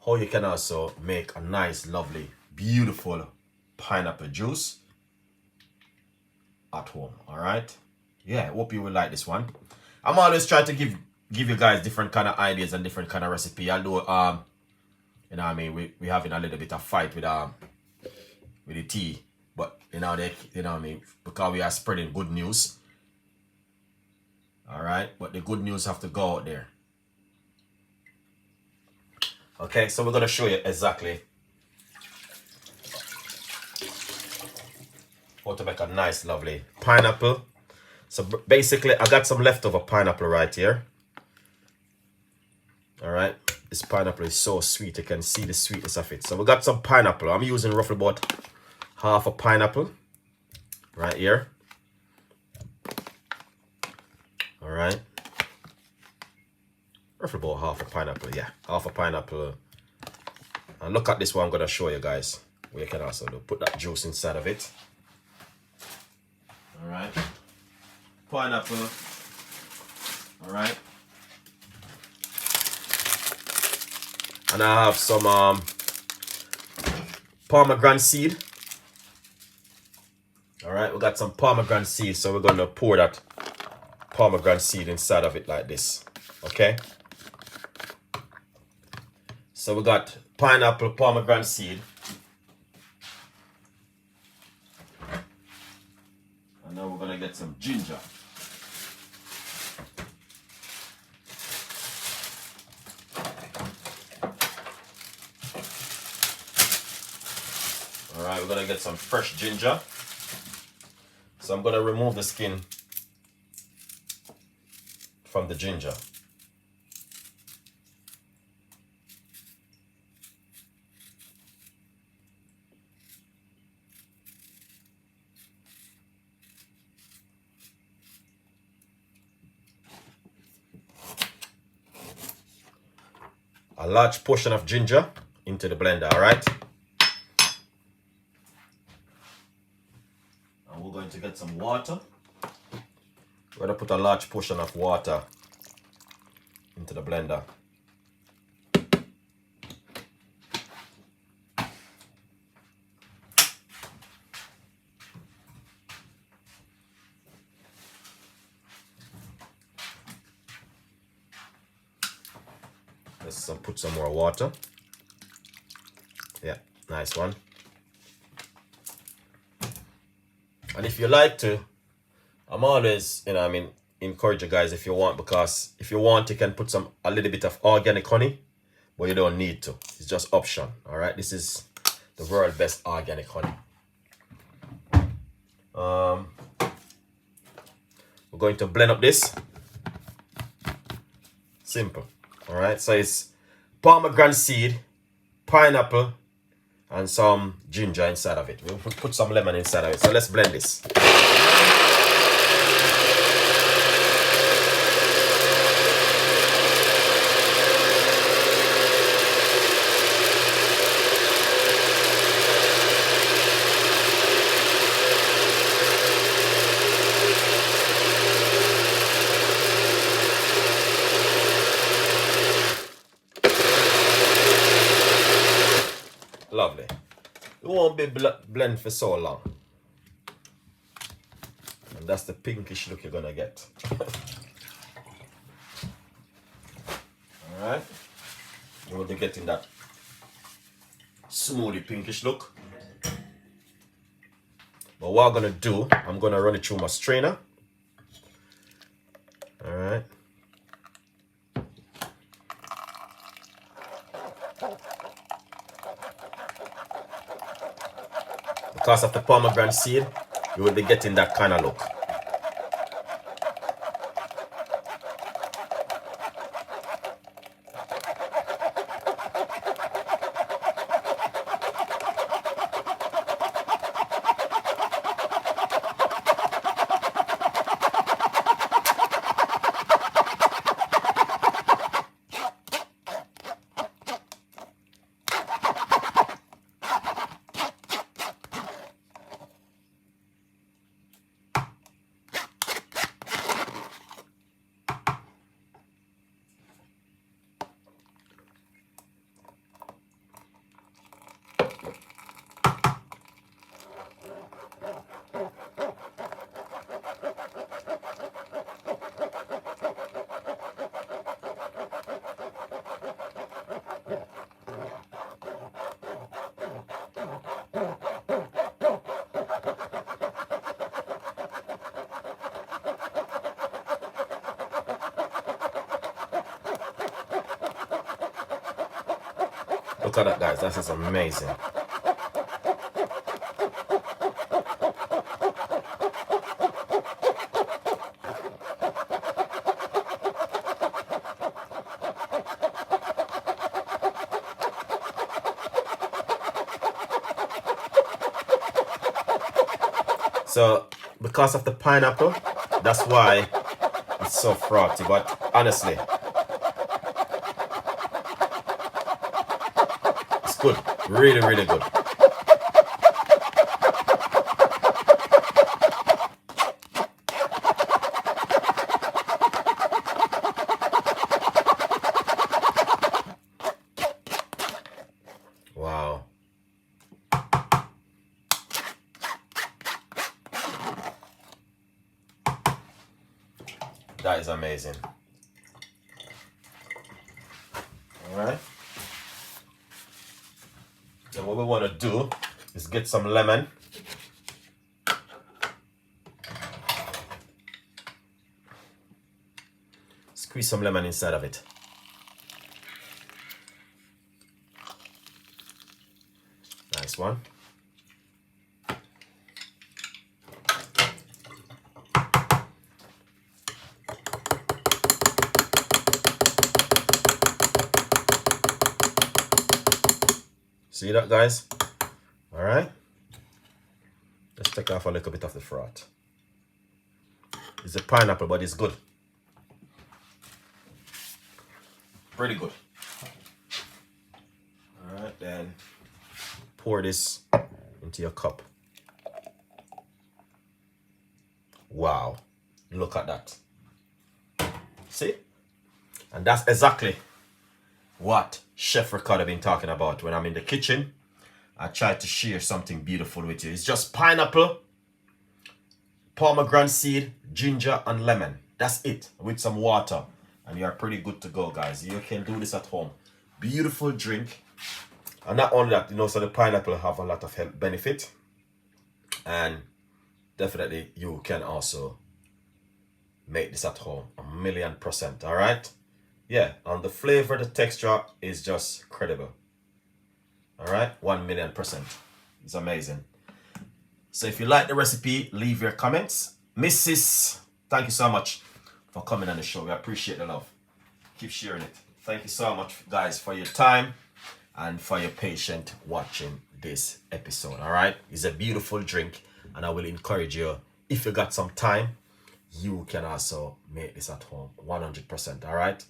how you can also make a nice, lovely, beautiful pineapple juice at home. All right. Yeah, hope you will like this one. I'm always trying to give you guys different kind of ideas and different kind of recipe. Although you know what I mean, we having a little bit of fight with the tea, but you know what I mean, because we are spreading good news. All right, but the good news have to go out there. Okay, so we're gonna show you exactly how to make a nice, lovely pineapple. So basically, I got some leftover pineapple right here. All right, this pineapple is so sweet. You can see the sweetness of it. So we got some pineapple. I'm using roughly about half a pineapple right here. All right, roughly about half a pineapple. Yeah, half a pineapple. And look at this one. I'm gonna show you guys. We can also put that juice inside of it. All right, pineapple. All right, and I have some pomegranate seed. All right, we got some pomegranate seed, so we're gonna pour that pomegranate seed inside of it like this. Okay, so we got pineapple, pomegranate seed, and now we're gonna get some ginger. All right, we're gonna get some fresh ginger. So I'm gonna remove the skin from the ginger. A large portion of ginger into the blender, all right? And we're going to get some water. We're gonna put a large portion of water into the blender. Let's put some more water. Yeah, nice one. And if you like to, I'm always, you know, I mean, encourage you guys if you want, because if you want, you can put a little bit of organic honey, but you don't need to. It's just option. All right, this is the world's best organic honey. We're going to blend up this. Simple. All right, so it's pomegranate seed, pineapple, and some ginger inside of it. We'll put some lemon inside of it. So let's blend this. Lovely. It won't be blend for so long. And that's the pinkish look you're gonna get. Alright. You will be getting that smoothie pinkish look. But what I'm gonna do, I'm gonna run it through my strainer. Alright. Because of the pomegranate seed, you will be getting that kind of look. Look at that, guys. That is amazing. So, because of the pineapple, that's why it's so frothy. But honestly, it's good. Really, really good. Wow. That is amazing. Alright. Then what we want to do is get some lemon. Squeeze some lemon inside of it. Nice one. See that, guys? All right. Let's take off a little bit of the froth. It's a pineapple, but it's good. Pretty good. All right, then pour this into your cup. Wow, look at that. See? And that's exactly what Chef Ricardo been talking about. When I'm in the kitchen, I try to share something beautiful with you. It's just pineapple, pomegranate seed, ginger, and lemon. That's it, with some water. And you're pretty good to go, guys. You can do this at home. Beautiful drink. And not only that, so the pineapple have a lot of health benefit. And definitely you can also make this at home 1,000,000%. All right. Yeah, and the flavor, the texture is just incredible. All right, 1,000,000%. It's amazing. So if you like the recipe, leave your comments. Mrs., thank you so much for coming on the show. We appreciate the love. Keep sharing it. Thank you so much, guys, for your time and for your patient watching this episode. All right, it's a beautiful drink, and I will encourage you, if you got some time, you can also make this at home 100%. All right.